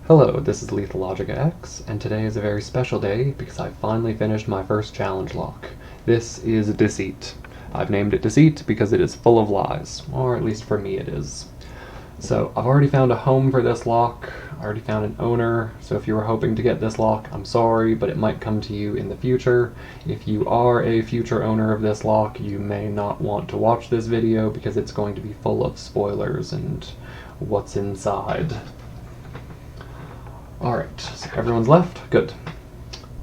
Hello, this is Lethal Logic X, and today is a very special day because I finally finished my first challenge lock. This is Deceit. I've named it Deceit because it is full of lies, or at least for me it is. So I've already found a home for this lock, I already found an owner, so if you were hoping to get this lock, I'm sorry, but it might come to you in the future. If you are a future owner of this lock, you may not want to watch this video because it's going to be full of spoilers and what's inside. Alright, so everyone's left? Good.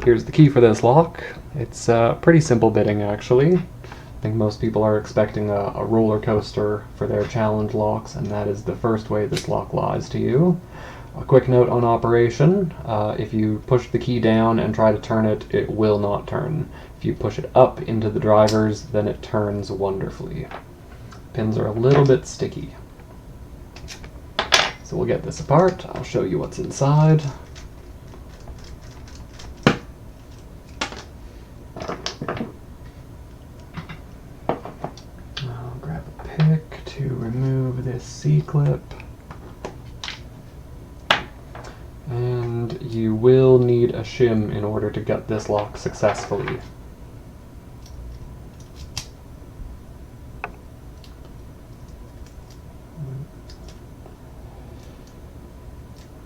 Here's the key for this lock. It's pretty simple bidding, actually. I think most people are expecting a roller coaster for their challenge locks, and that is the first way this lock lies to you. A quick note on operation. If you push the key down and try to turn it, it will not turn. If you push it up into the drivers, then it turns wonderfully. Pins are a little bit sticky. So we'll get this apart. I'll show you what's inside. I'll grab a pick to remove this C-clip. And you will need a shim in order to get this lock successfully.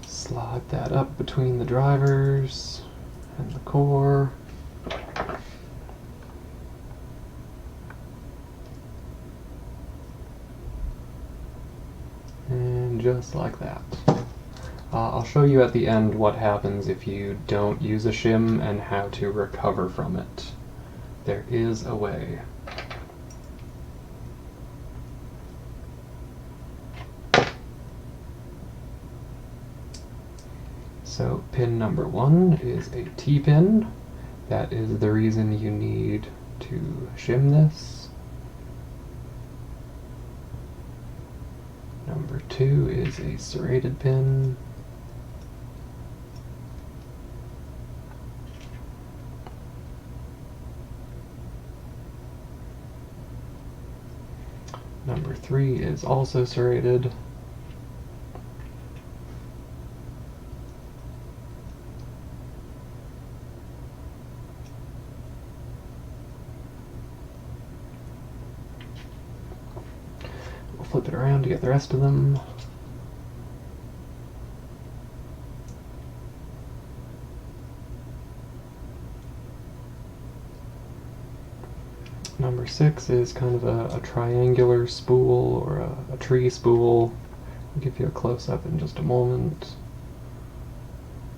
Slide that up between the drivers and the core. And just like that. I'll show you at the end what happens if you don't use a shim and how to recover from it. There is a way. So pin number 1 is a T-pin. That is the reason you need to shim this. Number 2 is a serrated pin. Number 3 is also serrated. We'll flip it around to get the rest of them. Number 6 is kind of a triangular spool or a tree spool. I'll give you a close-up in just a moment.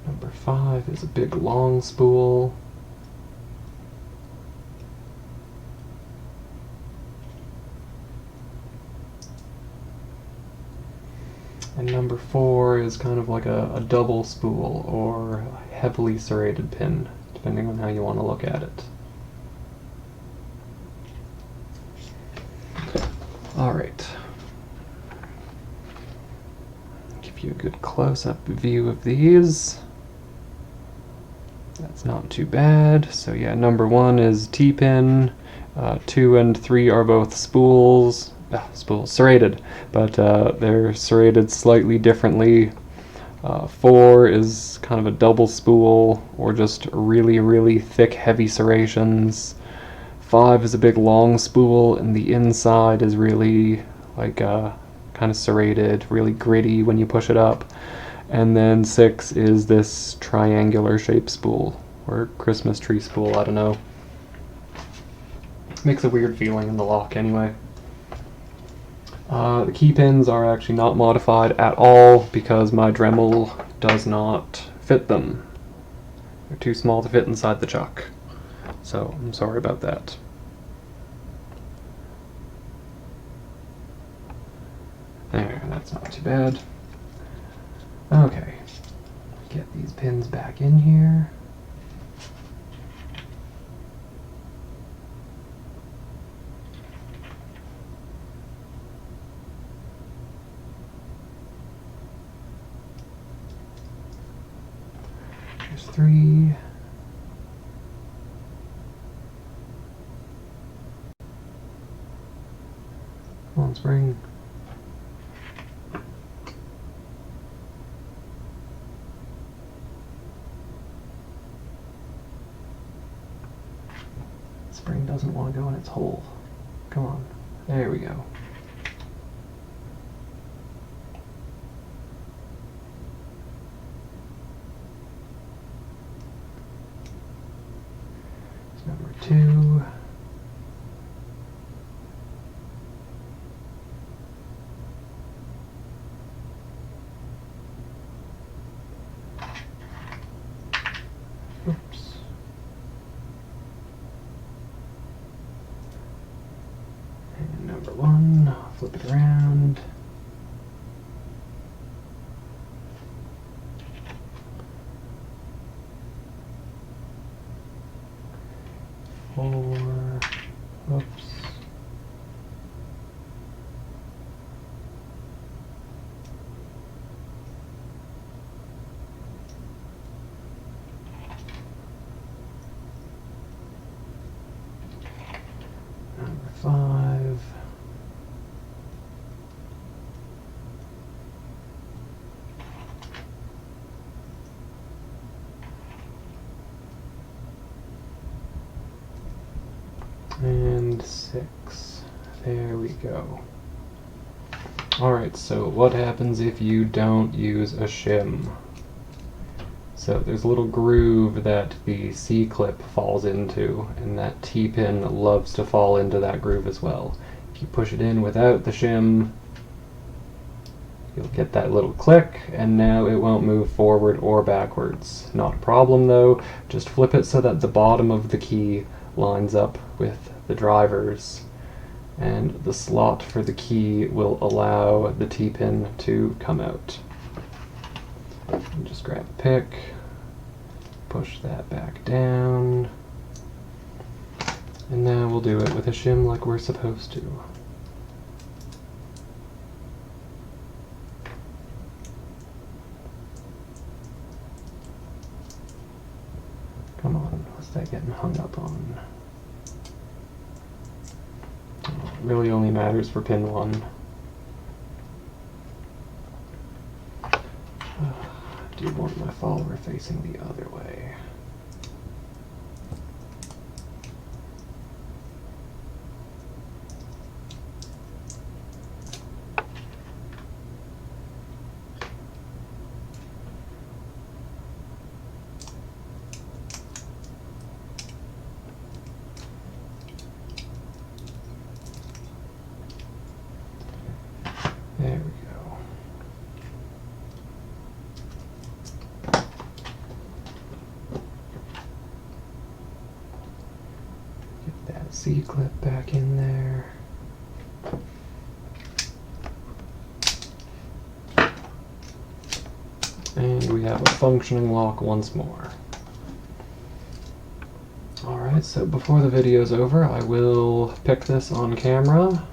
Number 5 is a big long spool. And number 4 is kind of like a double spool or a heavily serrated pin, depending on how you want to look at it. Alright. Give you a good close-up view of these. That's not too bad. So yeah, number 1 is T-pin. 2 and 3 are both spools, serrated, but they're serrated slightly differently. 4 is kind of a double spool, or just really, really thick, heavy serrations. 5 is a big long spool, and the inside is really like kind of serrated, really gritty when you push it up. And then 6 is this triangular shaped spool, or Christmas tree spool, I don't know. Makes a weird feeling in the lock anyway. The key pins are actually not modified at all because my Dremel does not fit them. They're too small to fit inside the chuck. So I'm sorry about that. There, that's not too bad. Okay, get these pins back in here. There's 3. Come on, spring. spring doesn't want to go in its hole. Come on. There we go. It's number 2. Oops. And number 1, flip it around. Four. Oops. Number 5. And 6. There we go. Alright, so what happens if you don't use a shim? So there's a little groove that the C-clip falls into, and that T-pin loves to fall into that groove as well. If you push it in without the shim, you'll get that little click, and now it won't move forward or backwards. Not a problem though, just flip it so that the bottom of the key lines up with the drivers, and the slot for the key will allow the T-pin to come out. And just grab a pick, push that back down, and now we'll do it with a shim like we're supposed to. Come on, what's that getting hung up on? It really only matters for pin 1. I do want my follower facing the other way. There we go. Get that C-clip back in there. And we have a functioning lock once more. Alright, so before the video's over, I will pick this on camera.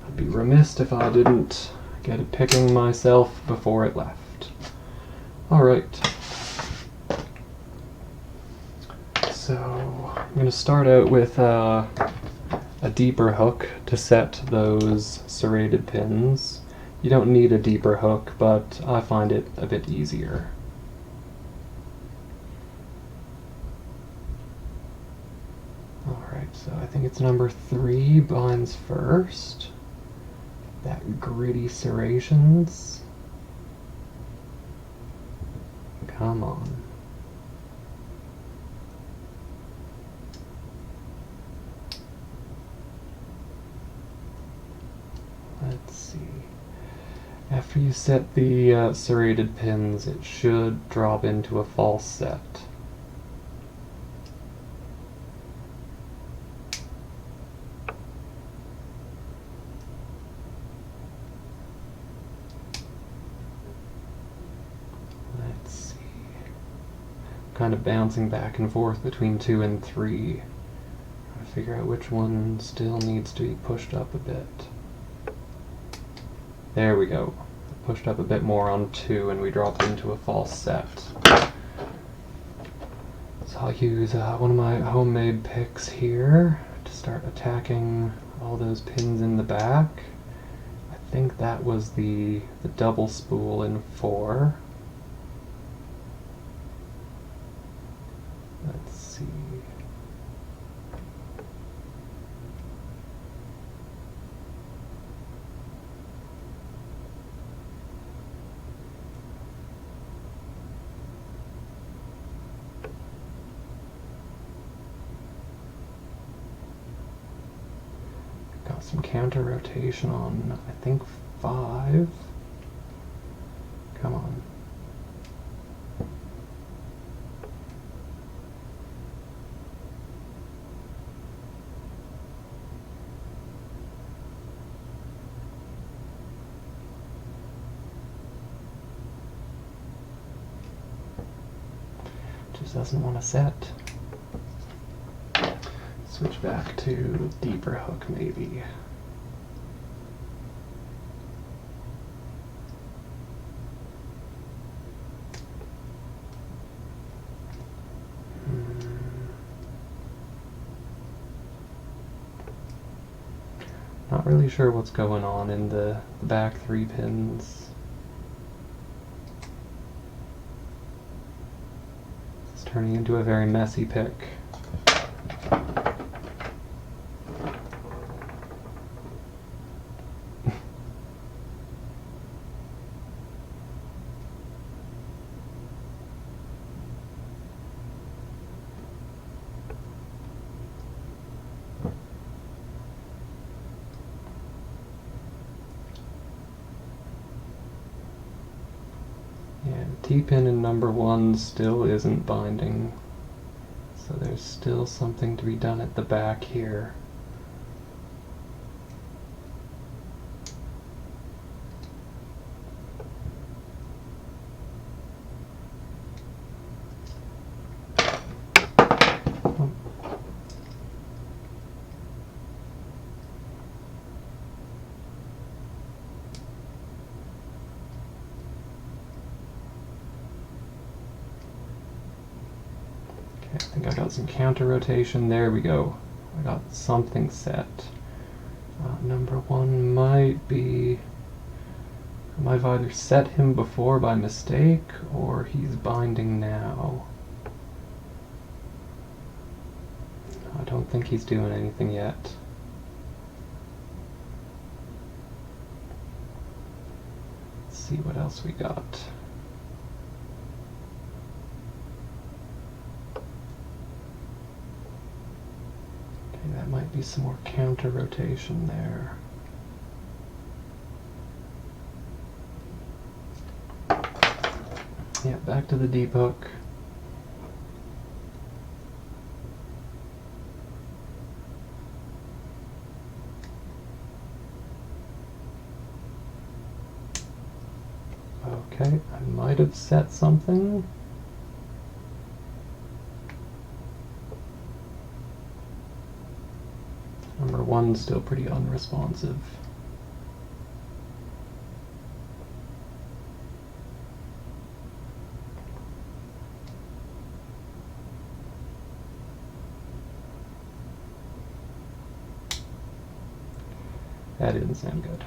I'd be remiss if I didn't get it picking myself before it left. Alright. So, I'm going to start out with a deeper hook to set those serrated pins. You don't need a deeper hook, but I find it a bit easier. Alright, so I think it's number 3 binds first. That gritty serrations. Come on. Let's see. After you set the serrated pins, it should drop into a false set. Let's see. Kind of bouncing back and forth between 2 and 3. Trying to figure out which one still needs to be pushed up a bit. There we go. Pushed up a bit more on 2 and we dropped into a false set. So I'll use one of my homemade picks here to start attacking all those pins in the back. I think that was the double spool in 4. Let's see. counter rotation on, I think, 5. Come on. Just doesn't want to set. Switch back to deeper hook, maybe. Not really sure what's going on in the back 3 pins. It's turning into a very messy pick. T-pin in number 1 still isn't binding, so there's still something to be done at the back here. I think I got some counter rotation. There we go. I got something set. Number 1 might be... I might have either set him before by mistake, or he's binding now. I don't think he's doing anything yet. Let's see what else we got. That might be some more counter rotation there. Yeah, back to the deep hook. Okay, I might have set something. Number 1's still pretty unresponsive. That didn't sound good.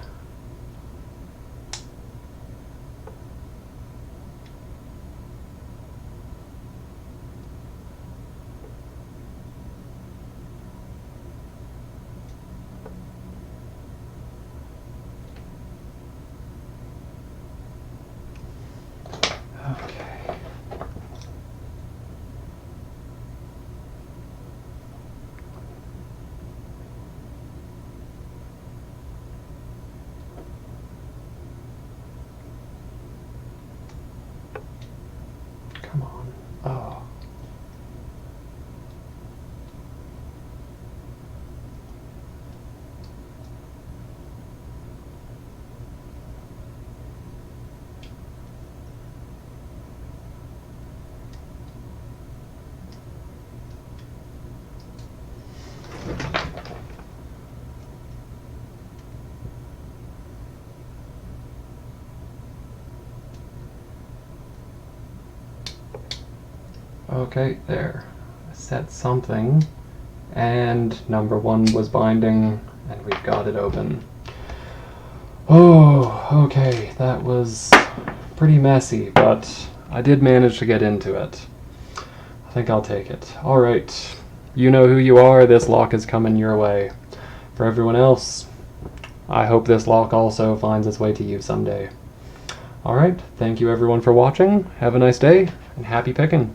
Come on. Oh. Okay, there. I set something, and number 1 was binding, and we've got it open. Oh, okay, that was pretty messy, but I did manage to get into it. I think I'll take it. Alright, you know who you are, this lock is coming your way. For everyone else, I hope this lock also finds its way to you someday. Alright, thank you everyone for watching, have a nice day, and happy picking!